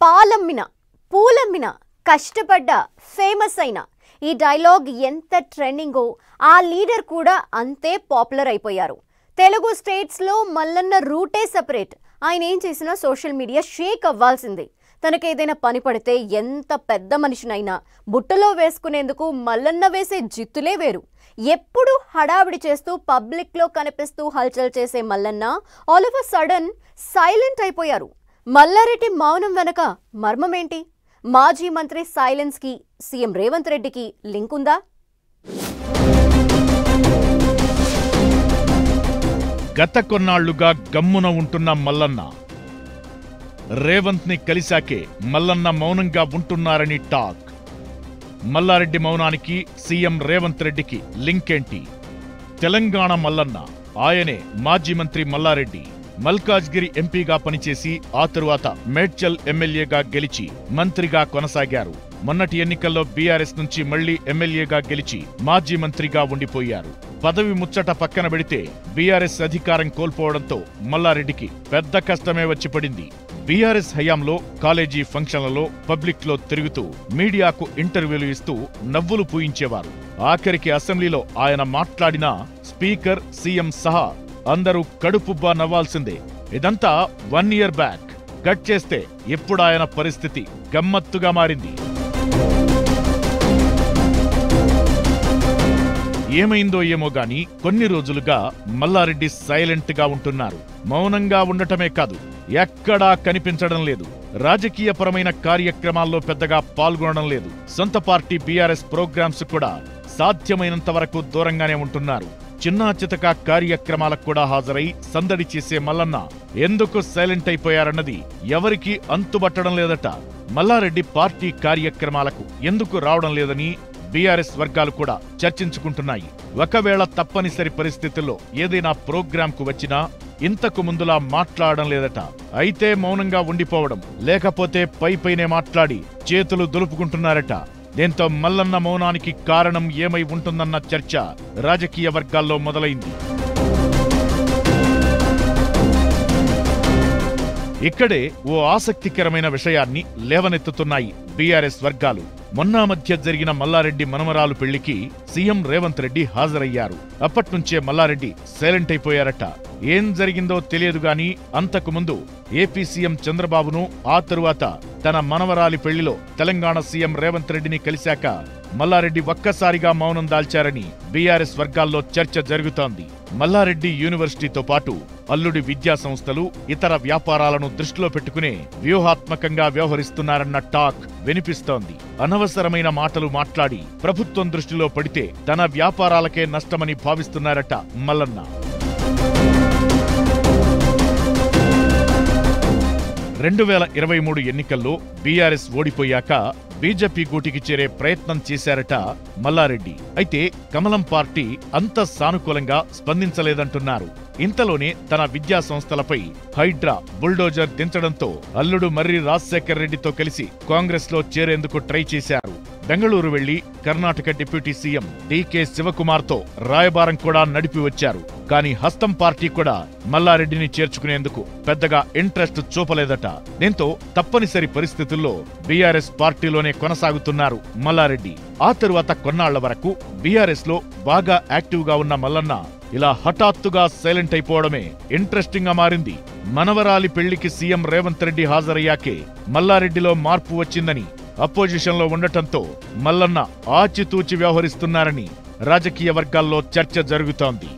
పాలమ్మిన పూలమ్మిన కష్టపడ్డ ఫేమస్ అయిన ఈ డైలాగ్ ఎంత ట్రెండింగో ఆ లీడర్ కూడా అంతే పాపులర్ అయిపోయారు. తెలుగు స్టేట్స్ లో మల్లన్న రూటే సెపరేట్. ఆయన ఏం చేసినా సోషల్ మీడియా షేక్ అవ్వాల్సిందే. తనకేదైనా పని పడితే ఎంత పెద్ద మనిషినైనా బుట్టలో వేసుకునేందుకు మల్లన్న వేసే జిత్తులే వేరు. ఎప్పుడు హడావిడి చేస్తూ పబ్లిక్ లో కనిపిస్తూ హల్చల్ చేసే Mallanna all of a sudden silent అయిపోయారు. మల్లారెడ్డి మౌనం వెనక మర్మమేంటి? మాజీ మంత్రి సైలెన్స్ కి సీఎం రేవంత్ రెడ్డికి లింక్ ఉందా? గత కొన్నాళ్లుగా గమ్మున ఉంటున్న మల్లన్న రేవంత్ ని కలిశాకే మల్లన్న మౌనంగా ఉంటున్నారని టాక్. మల్లారెడ్డి మౌనానికి సీఎం రేవంత్ రెడ్డికి లింక్ ఏంటి? తెలంగాణ మల్లన్న ఆయనే మాజీ మంత్రి మల్లారెడ్డి. మల్కాజ్గిరి ఎంపీగా పనిచేసి ఆ తరువాత మేడ్చల్ ఎమ్మెల్యేగా గెలిచి మంత్రిగా కొనసాగారు. మొన్నటి ఎన్నికల్లో బీఆర్ఎస్ నుంచి మళ్లీ ఎమ్మెల్యేగా గెలిచి మాజీ మంత్రిగా ఉండిపోయారు. పదవి ముచ్చట పక్కన పెడితే బీఆర్ఎస్ అధికారం కోల్పోవడంతో మల్లారెడ్డికి పెద్ద కష్టమే వచ్చి పడింది. బీఆర్ఎస్ హయాంలో కాలేజీ ఫంక్షన్లలో పబ్లిక్ లో తిరుగుతూ మీడియాకు ఇంటర్వ్యూలు ఇస్తూ నవ్వులు పూయించేవారు. ఆఖరికి అసెంబ్లీలో ఆయన మాట్లాడినా స్పీకర్, సీఎం సహా అందరూ కడుపుబ్బా నవ్వాల్సిందే. ఇదంతా 1 year బ్యాక్. కట్ చేస్తే ఇప్పుడు ఆయన పరిస్థితి గమ్మత్తుగా మారింది. ఏమైందో ఏమో గాని కొన్ని రోజులుగా మల్లారెడ్డి సైలెంట్ గా ఉంటున్నారు. మౌనంగా ఉండటమే కాదు, ఎక్కడా కనిపించడం లేదు. రాజకీయపరమైన కార్యక్రమాల్లో పెద్దగా పాల్గొనడం లేదు. సొంత పార్టీ బీఆర్ఎస్ ప్రోగ్రామ్స్ కూడా సాధ్యమైనంత వరకు దూరంగానే ఉంటున్నారు. చిన్నా చితక కార్యక్రమాలకు కూడా హాజరై సందడి చేసే మల్లన్న ఎందుకు సైలెంట్ అయిపోయారన్నది ఎవరికీ అంతుబట్టడం లేదట. మల్లారెడ్డి పార్టీ కార్యక్రమాలకు ఎందుకు రావడం లేదని బీఆర్ఎస్ వర్గాలు కూడా చర్చించుకుంటున్నాయి. ఒకవేళ తప్పనిసరి పరిస్థితుల్లో ఏదైనా ప్రోగ్రాంకు వచ్చినా ఇంతకు ముందులా మాట్లాడడం లేదట. అయితే మౌనంగా ఉండిపోవడం, లేకపోతే పైపైనే మాట్లాడి చేతులు దులుపుకుంటున్నారట. దీంతో మల్లన్న మౌనానికి కారణం ఏమై ఉంటుందన్న చర్చ రాజకీయ వర్గాల్లో మొదలైంది. ఇక్కడే ఓ ఆసక్తికరమైన విషయాన్ని లేవనెత్తుతున్నాయి బీఆర్ఎస్ వర్గాలు. మొన్నా మధ్య జరిగిన మల్లారెడ్డి మనమరాలు పెళ్లికి సీఎం రేవంత్ రెడ్డి హాజరయ్యారు. అప్పట్నుంచే మల్లారెడ్డి సైలెంట్ అయిపోయారట. ఏం జరిగిందో తెలియదు గాని అంతకుముందు ఏపీ సీఎం చంద్రబాబును, ఆ తరువాత తన మనవరాలి పెళ్లిలో తెలంగాణ సీఎం రేవంత్ రెడ్డిని కలిశాక మల్లారెడ్డి ఒక్కసారిగా మౌనం దాల్చారని బీఆర్ఎస్ వర్గాల్లో చర్చ జరుగుతోంది. మల్లారెడ్డి యూనివర్సిటీతో పాటు అల్లుడి విద్యా సంస్థలు, ఇతర వ్యాపారాలను దృష్టిలో పెట్టుకునే వ్యూహాత్మకంగా వ్యవహరిస్తున్నారన్న టాక్ వినిపిస్తోంది. అనవసరమైన మాటలు మాట్లాడి ప్రభుత్వం దృష్టిలో పడితే తన వ్యాపారాలకే నష్టమని భావిస్తున్నారట మల్లన్న. 2023 ఎన్నికల్లో బీఆర్ఎస్ ఓడిపోయాక బీజేపీ గూటికి చేరే ప్రయత్నం చేశారట మల్లారెడ్డి. అయితే కమలం పార్టీ అంత సానుకూలంగా స్పందించలేదంటున్నారు. ఇంతలోనే తన విద్యా సంస్థలపై హైడ్రా బుల్డోజర్ దించడంతో అల్లుడు మర్రి రాజశేఖర్ రెడ్డితో కలిసి కాంగ్రెస్ లో చేరేందుకు ట్రై చేశారు. బెంగళూరు వెళ్లి కర్ణాటక డిప్యూటీ సీఎం డీకే శివకుమార్తో రాయబారం కూడా నడిపి వచ్చారు. కానీ హస్తం పార్టీ కూడా మల్లారెడ్డిని చేర్చుకునేందుకు పెద్దగా ఇంట్రెస్ట్ చూపలేదట. దీంతో తప్పనిసరి పరిస్థితుల్లో బీఆర్ఎస్ పార్టీలోనే కొనసాగుతున్నారు మల్లారెడ్డి. ఆ తరువాత కొన్నాళ్ల వరకు బీఆర్ఎస్ లో బాగా యాక్టివ్ గా ఉన్న మల్లన్న ఇలా హఠాత్తుగా సైలెంట్ అయిపోవడమే ఇంట్రెస్టింగ్ గా మారింది. మనవరాలి పెళ్లికి సీఎం రేవంత్ రెడ్డి హాజరయ్యాకే మల్లారెడ్డిలో మార్పు వచ్చిందని, అపోజిషన్ లో ఉండటంతో మల్లన్న ఆచితూచి వ్యవహరిస్తున్నారని రాజకీయ వర్గాల్లో చర్చ జరుగుతోంది.